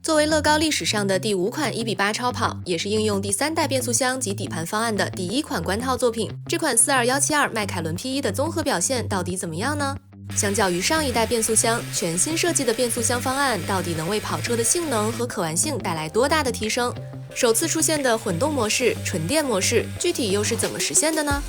作为乐高历史上的第5款1:8超跑，也是应用第3代变速箱及底盘方案的第1款官套作品，这款42172迈凯伦 P1 的综合表现到底怎么样呢？相较于上一代变速箱，全新设计的变速箱方案到底能为跑车的性能和可玩性带来多大的提升？首次出现的混动模式、纯电模式，具体又是怎么实现的呢？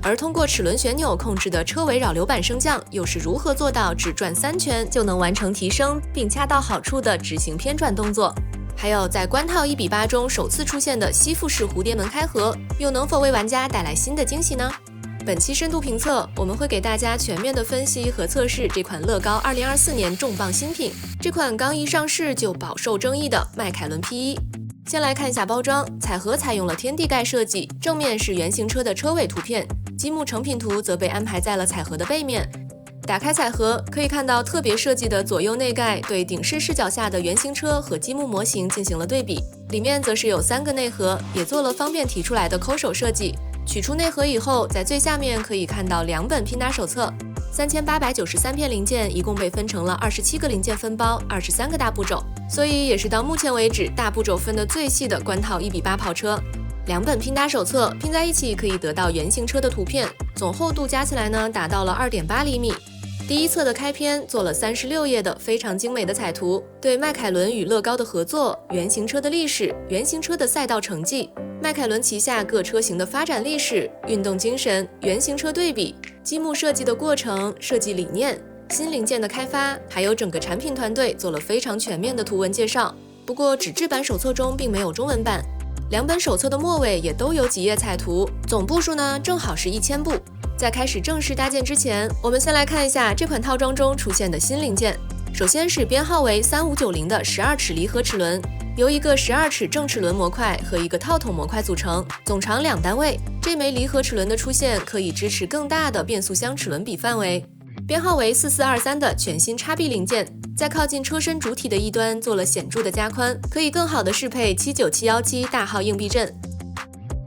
而通过齿轮旋钮控制的车尾扰流板升降，又是如何做到只转3圈就能完成提升，并恰到好处的执行偏转动作？还有在官套1:8中首次出现的吸附式蝴蝶门开合，又能否为玩家带来新的惊喜呢？本期深度评测，我们会给大家全面的分析和测试这款乐高2024年重磅新品，这款刚一上市就饱受争议的迈凯伦 P1。先来看一下包装，彩盒采用了天地盖设计，正面是原型车的车尾图片，积木成品图则被安排在了彩盒的背面。打开彩盒，可以看到特别设计的左右内盖对顶视视角下的原型车和积木模型进行了对比，里面则是有3个内盒，也做了方便提出来的抠手设计。取出内盒以后，在最下面可以看到2本拼搭手册，3893片零件一共被分成了27个零件分包，23个大步骤，所以也是到目前为止大步骤分得最细的官套1:8跑车。2本拼搭手册拼在一起可以得到原型车的图片，总厚度加起来呢达到了2.8厘米。第一册的开篇做了36页的非常精美的彩图，对迈凯伦与乐高的合作、原型车的历史、原型车的赛道成绩、迈凯伦旗下各车型的发展历史、运动精神、原型车对比、积木设计的过程、设计理念、新零件的开发，还有整个产品团队做了非常全面的图文介绍。不过纸质版手册中并没有中文版，2本手册的末尾也都有几页彩图，总步数呢正好是1000步。在开始正式搭建之前，我们先来看一下这款套装中出现的新零件。首先是编号为3590的12齿离合齿轮，由一个12齿正齿轮模块和一个套筒模块组成，总长2单位。这枚离合齿轮的出现可以支持更大的变速箱齿轮比范围。编号为4423的全新叉臂零件，在靠近车身主体的一端做了显著的加宽，可以更好的适配79717大号硬避震。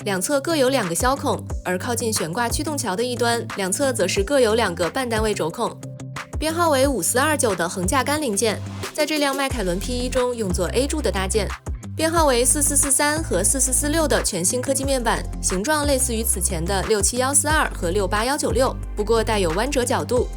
两侧各有2个销孔，而靠近悬挂驱动桥的一端，两侧则是各有2个半单位轴孔。编号为5429的横架杆零件，在这辆迈凯伦 P1 中用作 A 柱的搭建。编号为4443和4446的全新科技面板，形状类似于此前的67142和68196，不过带有弯折角度。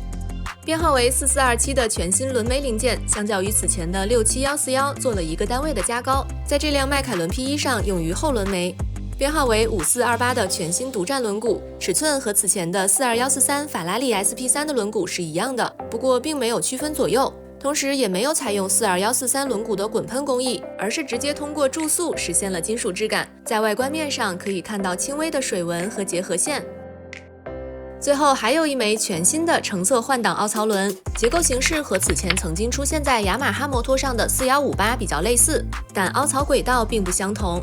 编号为4427的全新轮眉零件，相较于此前的67141做了1个单位的加高，在这辆迈凯伦 P1 上用于后轮眉。编号为5428的全新独占轮毂，尺寸和此前的42143法拉利 SP3 的轮毂是一样的，不过并没有区分左右，同时也没有采用42143轮毂的滚喷工艺，而是直接通过注塑实现了金属质感。在外观面上可以看到轻微的水纹和结合线。最后还有一枚全新的橙色换挡凹槽轮，结构形式和此前曾经出现在雅马哈摩托上的4158比较类似，但凹槽轨道并不相同。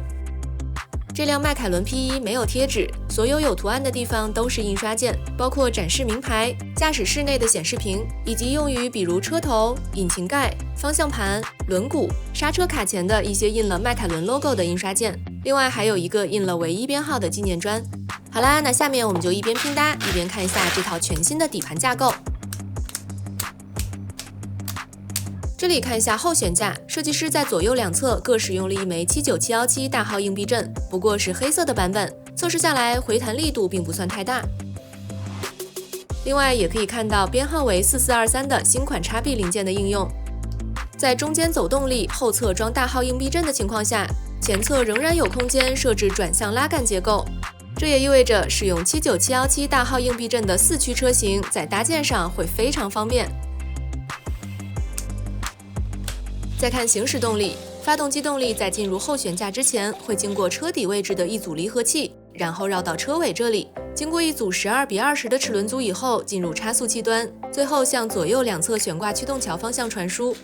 这辆迈凯伦 P1 没有贴纸，所有有图案的地方都是印刷件，包括展示名牌、驾驶室内的显示屏，以及用于比如车头、引擎盖、方向盘、轮毂、刹车卡钳的一些印了迈凯伦 logo 的印刷件。另外还有一个印了唯一编号的纪念砖。好啦，那下面我们就一边拼搭一边看一下这套全新的底盘架构。这里看一下后悬架，设计师在左右两侧各使用了一枚79717大号硬避震，不过是黑色的版本，测试下来回弹力度并不算太大。另外也可以看到编号为4423的新款叉臂零件的应用，在中间走动力、后侧装大号硬避震的情况下，前侧仍然有空间设置转向拉杆结构，这也意味着使用79717大号硬避震的4驱车型在搭建上会非常方便。再看行驶动力，发动机动力在进入后悬架之前，会经过车底位置的一组离合器，然后绕到车尾这里，经过一组12:20的齿轮组以后，进入差速器端，最后向左右两侧悬挂驱动桥方向传输。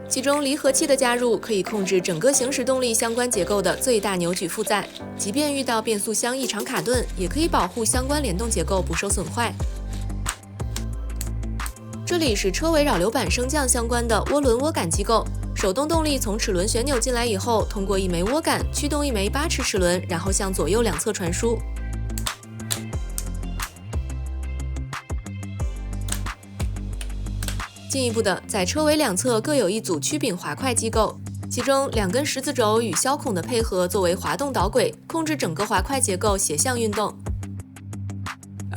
其中离合器的加入可以控制整个行驶动力相关结构的最大扭矩负载，即便遇到变速箱异常卡顿，也可以保护相关联动结构不受损坏。这里是车尾扰流板升降相关的涡轮涡杆机构，手动动力从齿轮旋钮进来以后，通过一枚涡杆驱动一枚8齿齿轮，然后向左右两侧传输。进一步的，在车尾两侧各有一组曲柄滑块机构，其中2根十字轴与销孔的配合作为滑动导轨，控制整个滑块结构斜向运动。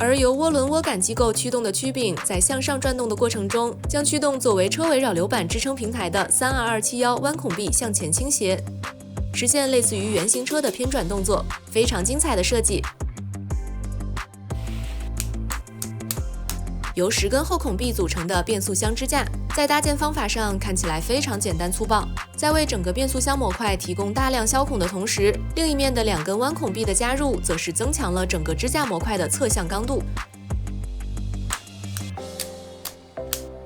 而由涡轮涡杆机构驱动的曲柄在向上转动的过程中，将驱动作为车尾扰流板支撑平台的32271弯孔臂向前倾斜，实现类似于原型车的偏转动作，非常精彩的设计。由10根后孔臂组成的变速箱支架，在搭建方法上看起来非常简单粗暴，在为整个变速箱模块提供大量销孔的同时，另一面的2根弯孔臂的加入，则是增强了整个支架模块的侧向刚度。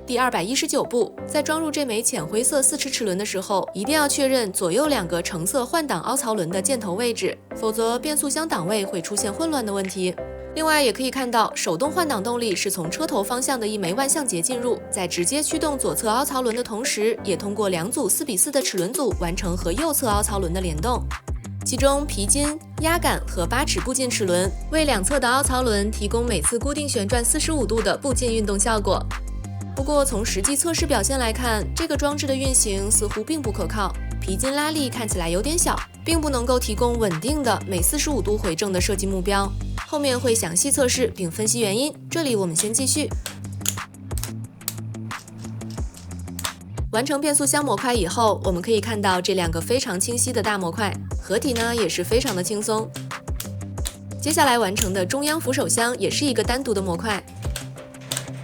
第219步，在装入这枚浅灰色4齿齿轮的时候，一定要确认左右2个橙色换挡凹槽轮的箭头位置，否则变速箱档位会出现混乱的问题。另外也可以看到，手动换挡动力是从车头方向的一枚万向节进入，在直接驱动左侧凹槽轮的同时，也通过2组4:4的齿轮组完成和右侧凹槽轮的联动。其中皮筋、压杆和8齿步进齿轮为2侧的凹槽轮提供每次固定旋转45度的步进运动效果。不过从实际测试表现来看，这个装置的运行似乎并不可靠，皮筋拉力看起来有点小，并不能够提供稳定的每45度回正的设计目标。后面会详细测试并分析原因，这里我们先继续。完成变速箱模块以后，我们可以看到这2个非常清晰的大模块，合体呢也是非常的轻松。接下来完成的中央扶手箱也是一个单独的模块。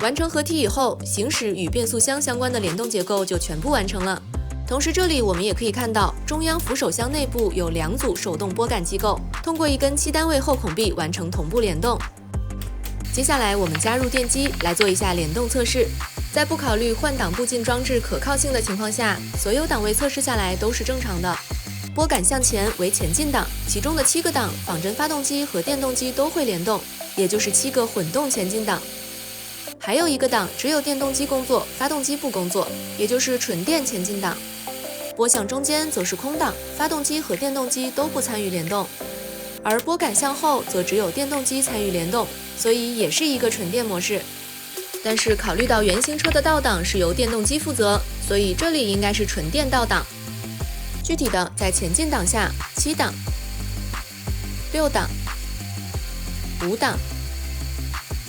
完成合体以后，行驶与变速箱相关的联动结构就全部完成了。同时这里我们也可以看到，中央扶手箱内部有2组手动拨杆机构，通过1根7单位后孔臂完成同步联动。接下来我们加入电机来做一下联动测试。在不考虑换挡步进装置可靠性的情况下，所有档位测试下来都是正常的。拨杆向前为前进档，其中的7个档仿真发动机和电动机都会联动，也就是7个混动前进档。还有1个档只有电动机工作，发动机不工作，也就是纯电前进档。拨向中间则是空档，发动机和电动机都不参与联动，而拨杆向后则只有电动机参与联动，所以也是一个纯电模式。但是考虑到原型车的倒档是由电动机负责，所以这里应该是纯电倒档。具体的，在前进档下7档、6档、5档、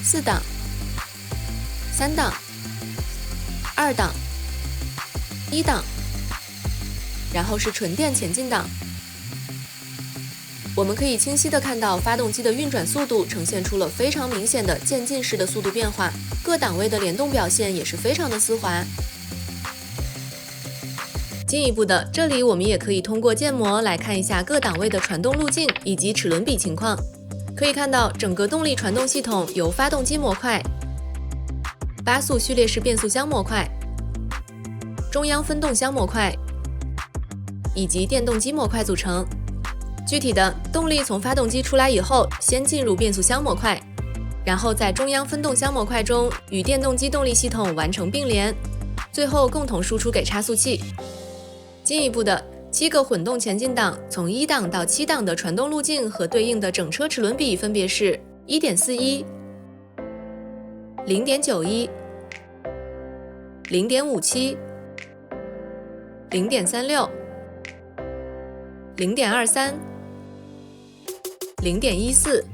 4档、3档、2档、1档，然后是纯电前进档。我们可以清晰地看到发动机的运转速度呈现出了非常明显的渐进式的速度变化，各档位的联动表现也是非常的丝滑。进一步的，这里我们也可以通过建模来看一下各档位的传动路径以及齿轮比情况。可以看到，整个动力传动系统由发动机模块、8速序列式变速箱模块、中央分动箱模块以及电动机模块组成。具体的，动力从发动机出来以后，先进入变速箱模块，然后在中央分动箱模块中与电动机动力系统完成并联，最后共同输出给差速器。进一步的，7个混动前进档从1档到7档的传动路径和对应的整车齿轮比分别是 1.41、0.91、0.57、0.36、0.23、0.14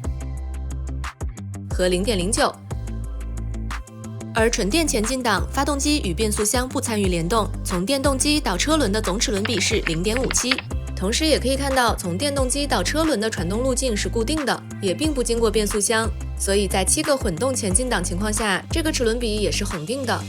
和0.09，而纯电前进档发动机与变速箱不参与联动，从电动机到车轮的总齿轮比是 0.57。同时也可以看到，从电动机到车轮的传动路径是固定的，也并不经过变速箱，所以在7个混动前进档情况下，这个齿轮比也是恒定的。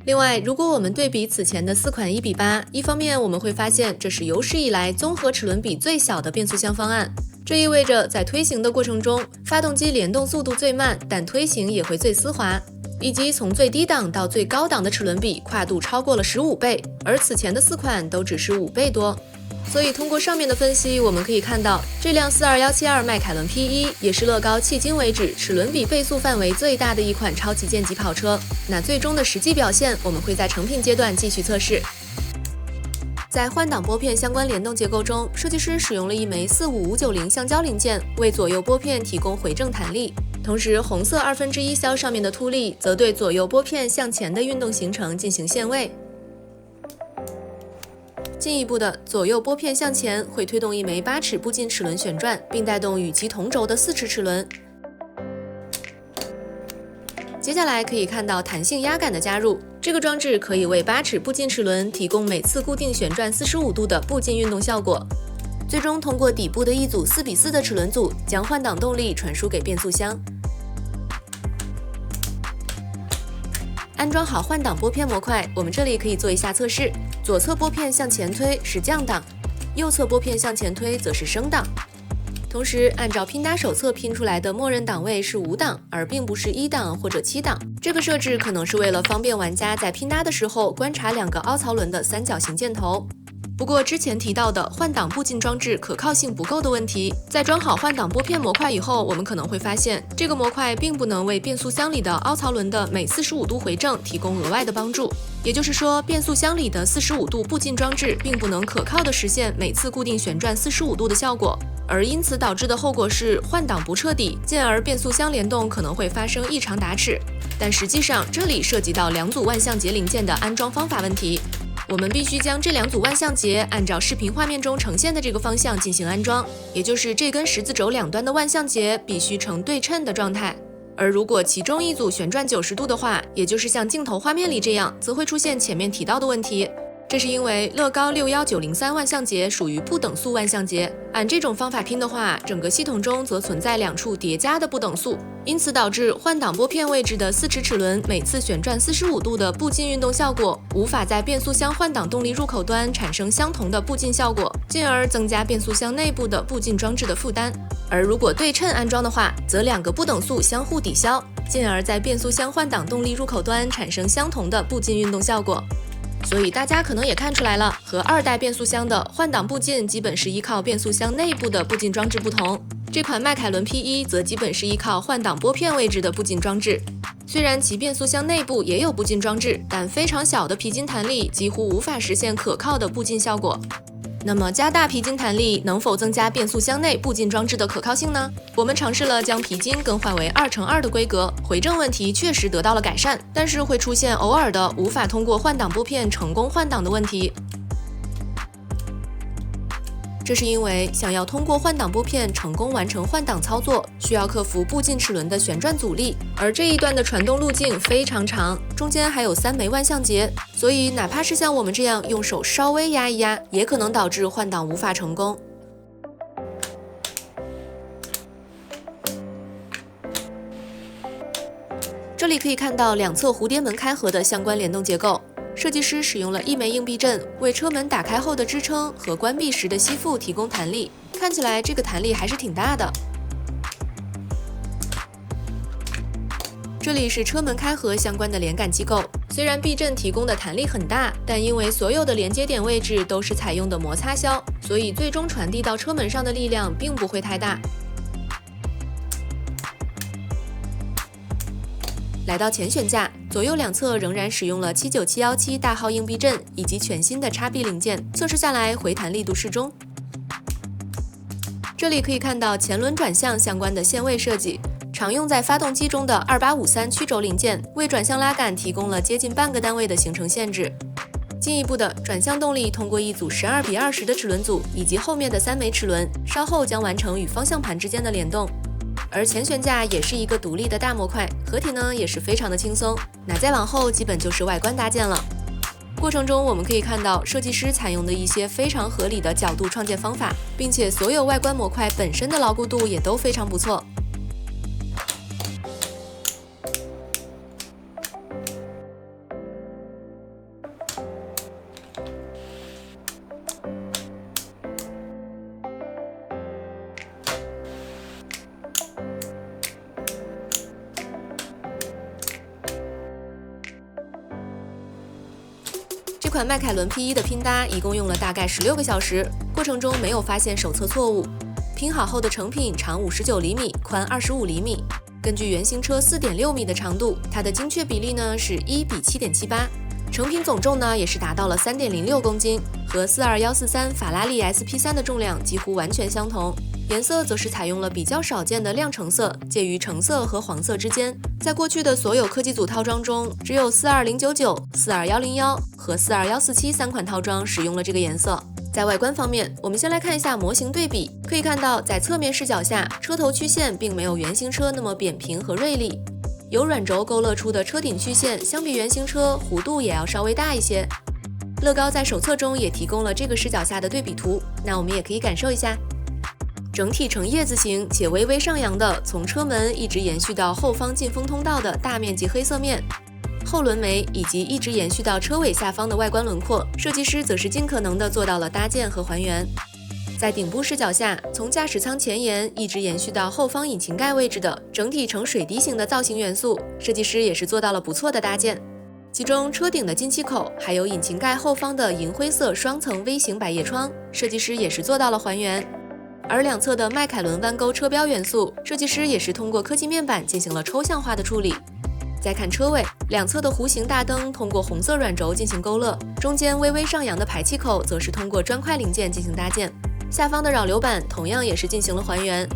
另外，如果我们对比此前的4款1:8，一方面我们会发现这是有史以来综合齿轮比最小的变速箱方案，这意味着在推行的过程中，发动机联动速度最慢，但推行也会最丝滑，以及从最低档到最高档的齿轮比跨度超过了15倍，而此前的4款都只是5倍多。所以通过上面的分析，我们可以看到，这辆42172迈凯伦 P1 也是乐高迄今为止齿轮比倍速范围最大的一款超旗舰级跑车。那最终的实际表现，我们会在成品阶段继续测试。在换挡拨片相关联动结构中，设计师使用了一枚45590橡胶零件，为左右拨片提供回正弹力。同时，红色1/2销上面的凸力则对左右拨片向前的运动行程进行限位。进一步的，左右拨片向前会推动一枚8齿步进齿轮旋转，并带动与其同轴的4齿齿轮。接下来可以看到弹性压杆的加入，这个装置可以为8齿步进齿轮提供每次固定旋转45度的步进运动效果。最终通过底部的一组4:4的齿轮组，将换挡动力传输给变速箱。安装好换挡拨片模块，我们这里可以做一下测试。左侧拨片向前推是降档，右侧拨片向前推则是升档。同时，按照拼搭手册拼出来的默认档位是5档，而并不是1档或者7档。这个设置可能是为了方便玩家在拼搭的时候观察2个凹槽轮的三角形箭头。不过之前提到的换挡步进装置可靠性不够的问题，在装好换挡拨片模块以后，我们可能会发现这个模块并不能为变速箱里的凹槽轮的每45度回正提供额外的帮助。也就是说，变速箱里的45度步进装置并不能可靠的实现每次固定旋转45度的效果，而因此导致的后果是换挡不彻底，进而变速箱联动可能会发生异常打齿。但实际上，这里涉及到2组万向节零件的安装方法问题。我们必须将这2组万向节按照视频画面中呈现的这个方向进行安装，也就是这根十字轴两端的万向节必须呈对称的状态。而如果其中一组旋转90度的话，也就是像镜头画面里这样，则会出现前面提到的问题。这是因为乐高61903万向节属于不等速万向节，按这种方法拼的话，整个系统中则存在2处叠加的不等速，因此导致换挡拨片位置的4齿齿轮每次旋转45度的步进运动效果，无法在变速箱换挡动力入口端产生相同的步进效果，进而增加变速箱内部的步进装置的负担。而如果对称安装的话，则2个不等速相互抵消，进而在变速箱换挡动力入口端产生相同的步进运动效果。所以大家可能也看出来了，和2代变速箱的换挡步进基本是依靠变速箱内部的步进装置不同，这款迈凯伦 P1 则基本是依靠换挡拨片位置的步进装置。虽然其变速箱内部也有步进装置，但非常小的皮筋弹力几乎无法实现可靠的步进效果。那么加大皮筋弹力能否增加变速箱内步进装置的可靠性呢？我们尝试了将皮筋更换为2×2的规格，回正问题确实得到了改善，但是会出现偶尔的无法通过换挡拨片成功换挡的问题。这是因为想要通过换挡拨片成功完成换挡操作，需要克服步进齿轮的旋转阻力，而这一段的传动路径非常长，中间还有3枚万向节，所以哪怕是像我们这样用手稍微压一压，也可能导致换挡无法成功。这里可以看到2侧蝴蝶门开合的相关联动结构。设计师使用了1枚硬避震，为车门打开后的支撑和关闭时的吸附提供弹力，看起来这个弹力还是挺大的。这里是车门开合相关的连杆机构，虽然避震提供的弹力很大，但因为所有的连接点位置都是采用的摩擦销，所以最终传递到车门上的力量并不会太大。来到前悬架，左右2侧仍然使用了79717大号硬避震以及全新的叉臂零件，测试下来回弹力度适中。这里可以看到前轮转向相关的限位设计，常用在发动机中的2853曲轴零件为转向拉杆提供了接近半个单位的行程限制。进一步的转向动力通过一组12:20的齿轮组以及后面的3枚齿轮，稍后将完成与方向盘之间的联动。而前悬架也是一个独立的大模块，合体呢也是非常的轻松。那再往后基本就是外观搭建了。过程中我们可以看到设计师采用的一些非常合理的角度创建方法，并且所有外观模块本身的牢固度也都非常不错。这款迈凯伦 P1 的拼搭一共用了大概16个小时，过程中没有发现手册错误。拼好后的成品长59厘米，宽25厘米。根据原型车4.6米的长度，它的精确比例呢是1:7.78。成品总重呢也是达到了3.06公斤，和42143法拉利 SP3 的重量几乎完全相同。颜色则是采用了比较少见的亮橙色，介于橙色和黄色之间。在过去的所有科技组套装中，只有42099、42101和42147三款套装使用了这个颜色。在外观方面，我们先来看一下模型对比，可以看到在侧面视角下，车头曲线并没有原型车那么扁平和锐利，由软轴勾勒出的车顶曲线相比原型车弧度也要稍微大一些。乐高在手册中也提供了这个视角下的对比图，那我们也可以感受一下。整体呈叶字形且微微上扬的，从车门一直延续到后方进风通道的大面积黑色面，后轮眉以及一直延续到车尾下方的外观轮廓，设计师则是尽可能的做到了搭建和还原。在顶部视角下，从驾驶舱前沿一直延续到后方引擎盖位置的整体呈水滴形的造型元素，设计师也是做到了不错的搭建。其中车顶的进气口，还有引擎盖后方的银灰色双层 V 型百叶窗，设计师也是做到了还原。而两侧的迈凯伦弯钩车标元素，设计师也是通过科技面板进行了抽象化的处理。再看车尾，两侧的弧形大灯通过红色软轴进行勾勒，中间微微上扬的排气口则是通过砖块零件进行搭建。下方的扰流板同样也是进行了还原。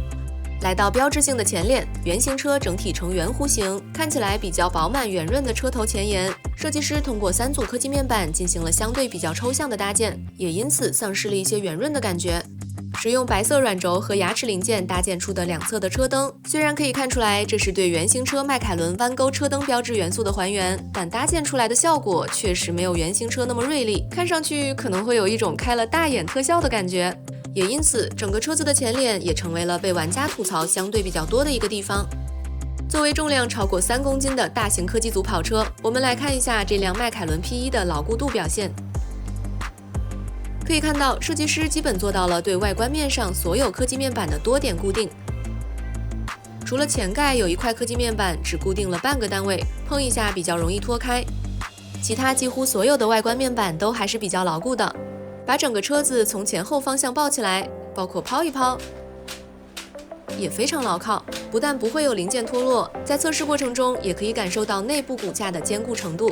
来到标志性的前脸，原型车整体呈圆弧形，看起来比较饱满圆润的车头前沿，设计师通过3组科技面板进行了相对比较抽象的搭建，也因此丧失了一些圆润的感觉。使用白色软轴和牙齿零件搭建出的两侧的车灯，虽然可以看出来这是对原型车迈凯伦弯钩车灯标志元素的还原，但搭建出来的效果确实没有原型车那么锐利，看上去可能会有一种开了大眼特效的感觉。也因此，整个车子的前脸也成为了被玩家吐槽相对比较多的一个地方。作为重量超过3公斤的大型科技组跑车，我们来看一下这辆迈凯伦 P1 的牢固度表现。可以看到，设计师基本做到了对外观面上所有科技面板的多点固定，除了前盖有一块科技面板只固定了半个单位，碰一下比较容易脱开，其他几乎所有的外观面板都还是比较牢固的。把整个车子从前后方向抱起来，包括抛一抛，也非常牢靠，不但不会有零件脱落，在测试过程中也可以感受到内部骨架的坚固程度。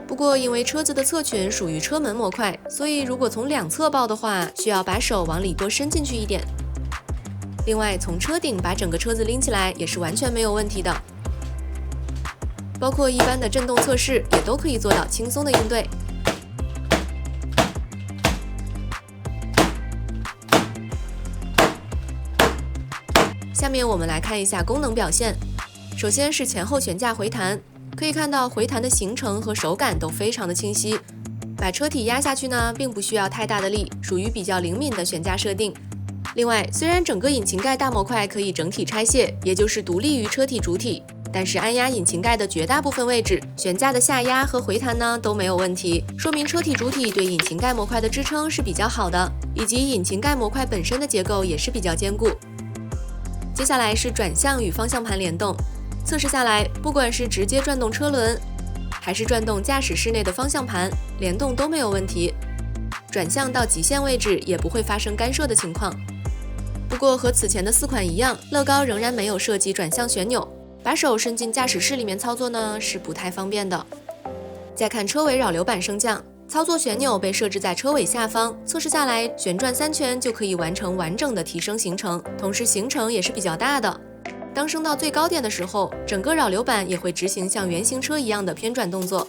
不过因为车子的侧裙属于车门模块，所以如果从两侧抱的话，需要把手往里多伸进去一点。另外，从车顶把整个车子拎起来也是完全没有问题的，包括一般的震动测试也都可以做到轻松的应对。下面我们来看一下功能表现。首先是前后悬架回弹，可以看到回弹的行程和手感都非常的清晰。把车体压下去呢，并不需要太大的力，属于比较灵敏的悬架设定。另外，虽然整个引擎盖大模块可以整体拆卸，也就是独立于车体主体，但是按压引擎盖的绝大部分位置，悬架的下压和回弹呢都没有问题，说明车体主体对引擎盖模块的支撑是比较好的，以及引擎盖模块本身的结构也是比较坚固。接下来是转向与方向盘联动，测试下来，不管是直接转动车轮，还是转动驾驶室内的方向盘，联动都没有问题，转向到极限位置也不会发生干涉的情况。不过和此前的4款一样，乐高仍然没有设计转向旋钮，把手伸进驾驶室里面操作呢是不太方便的。再看车尾扰流板升降，操作旋钮被设置在车尾下方，测试下来旋转3圈就可以完成完整的提升行程，同时行程也是比较大的。当升到最高点的时候，整个扰流板也会执行像原型车一样的偏转动作。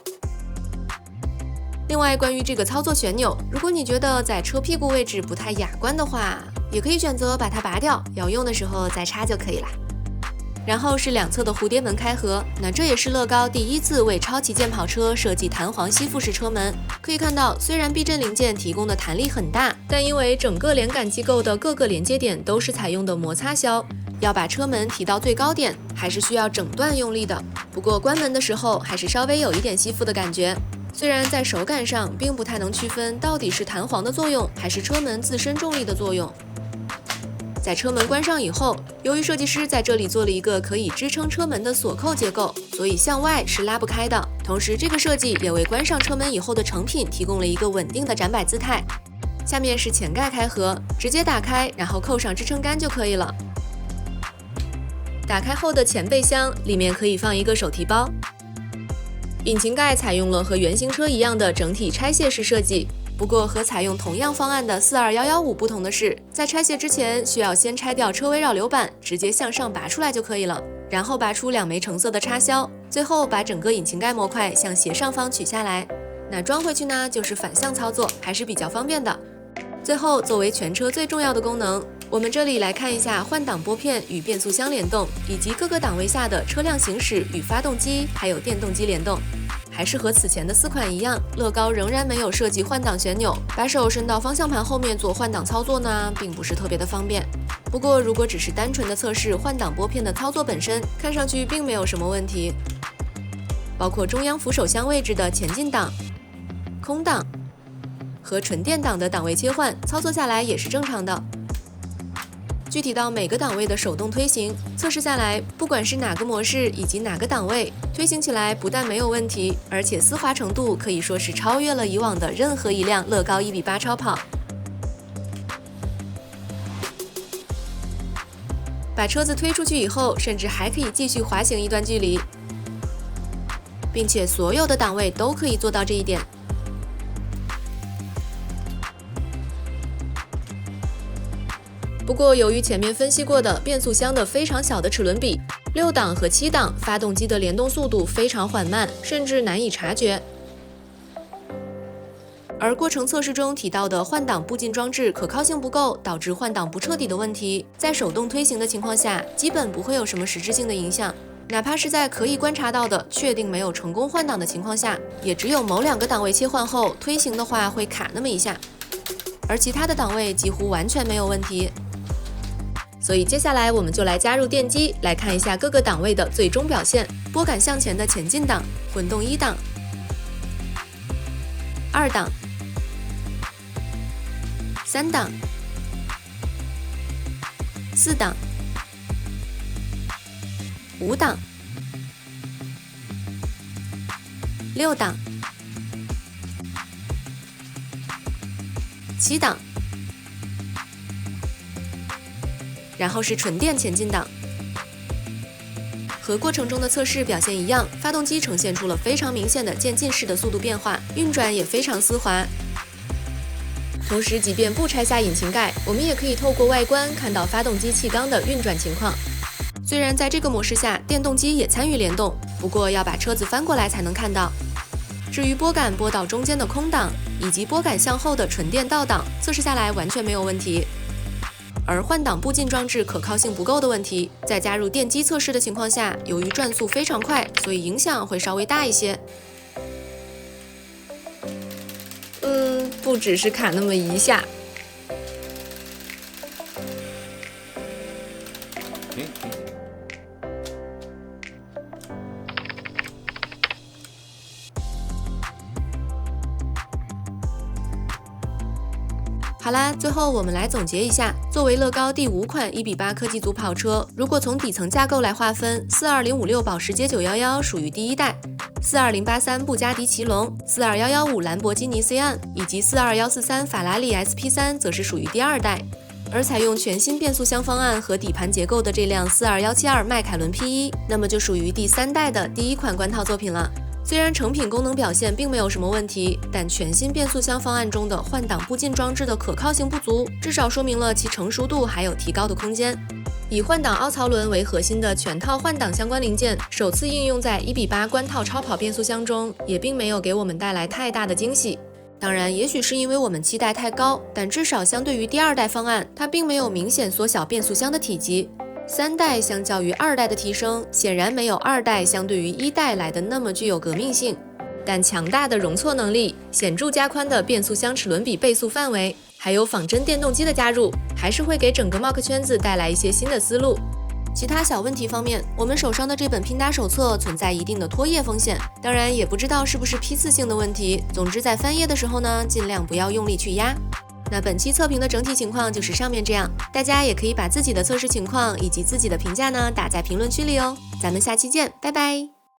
另外，关于这个操作旋钮，如果你觉得在车屁股位置不太雅观的话，也可以选择把它拔掉，要用的时候再插就可以了。然后是两侧的蝴蝶门开合，那这也是乐高第一次为超旗舰跑车设计弹簧吸附式车门。可以看到，虽然避震零件提供的弹力很大，但因为整个连杆机构的各个连接点都是采用的摩擦销，要把车门提到最高点，还是需要整段用力的。不过关门的时候还是稍微有一点吸附的感觉，虽然在手感上并不太能区分到底是弹簧的作用还是车门自身重力的作用。在车门关上以后，由于设计师在这里做了一个可以支撑车门的锁扣结构，所以向外是拉不开的。同时，这个设计也为关上车门以后的成品提供了一个稳定的展摆姿态。下面是前盖开合，直接打开，然后扣上支撑杆就可以了。打开后的前备箱里面可以放一个手提包。引擎盖采用了和原型车一样的整体拆卸式设计，不过和采用同样方案的42115不同的是，在拆卸之前需要先拆掉车尾扰流板，直接向上拔出来就可以了，然后拔出2枚橙色的插销，最后把整个引擎盖模块向斜上方取下来。那装回去呢，就是反向操作，还是比较方便的。最后，作为全车最重要的功能，我们这里来看一下换挡拨片与变速箱联动，以及各个档位下的车辆行驶与发动机还有电动机联动。还是和此前的4款一样，乐高仍然没有设计换挡旋钮，把手伸到方向盘后面做换挡操作呢，并不是特别的方便。不过，如果只是单纯的测试换挡拨片的操作本身，看上去并没有什么问题。包括中央扶手箱位置的前进档、空档和纯电档的档位切换，操作下来也是正常的。具体到每个档位的手动推行，测试下来，不管是哪个模式以及哪个档位，推行起来不但没有问题，而且丝滑程度可以说是超越了以往的任何一辆乐高1:8超跑。把车子推出去以后，甚至还可以继续滑行一段距离，并且所有的档位都可以做到这一点。不过，由于前面分析过的变速箱的非常小的齿轮比，6档和7档发动机的联动速度非常缓慢，甚至难以察觉。而过程测试中提到的换挡步进装置可靠性不够，导致换挡不彻底的问题，在手动推行的情况下，基本不会有什么实质性的影响。哪怕是在可以观察到的确定没有成功换挡的情况下，也只有某2个档位切换后推行的话会卡那么一下，而其他的档位几乎完全没有问题。所以接下来我们就来加入电机，来看一下各个档位的最终表现。拨杆向前的前进档、混动1档、2档、3档、4档、5档、6档、7档，然后是纯电前进档。和过程中的测试表现一样，发动机呈现出了非常明显的渐进式的速度变化，运转也非常丝滑。同时，即便不拆下引擎盖，我们也可以透过外观看到发动机气缸的运转情况。虽然在这个模式下，电动机也参与联动，不过要把车子翻过来才能看到。至于拨杆拨到中间的空档，以及拨杆向后的纯电倒档，测试下来完全没有问题。而换挡步进装置可靠性不够的问题，在加入电机测试的情况下，由于转速非常快，所以影响会稍微大一些。不只是卡那么一下。好啦，最后我们来总结一下，作为乐高第5款1:8科技组跑车，如果从底层架构来划分，42056保时捷911属于第1代，42083布加迪奇龙，42115兰博基尼 C 案以及42143法拉利 SP3则是属于第2代。而采用全新变速箱方案和底盘结构的这辆42172迈凯伦 P1，那么就属于第3代的第1款官套作品了。虽然成品功能表现并没有什么问题，但全新变速箱方案中的换挡步进装置的可靠性不足，至少说明了其成熟度还有提高的空间。以换挡凹槽轮为核心的全套换挡相关零件，首次应用在1:8官套超跑变速箱中，也并没有给我们带来太大的惊喜。当然，也许是因为我们期待太高，但至少相对于第2代方案，它并没有明显缩小变速箱的体积。3代相较于2代的提升，显然没有2代相对于1代来的那么具有革命性，但强大的容错能力、显著加宽的变速箱齿轮比倍速范围，还有仿真电动机的加入，还是会给整个 Mock 圈子带来一些新的思路。其他小问题方面，我们手上的这本拼搭手册存在一定的脱页风险，当然也不知道是不是批次性的问题。总之，在翻页的时候呢，尽量不要用力去压。那本期测评的整体情况就是上面这样，大家也可以把自己的测试情况以及自己的评价呢打在评论区里哦。咱们下期见，拜拜。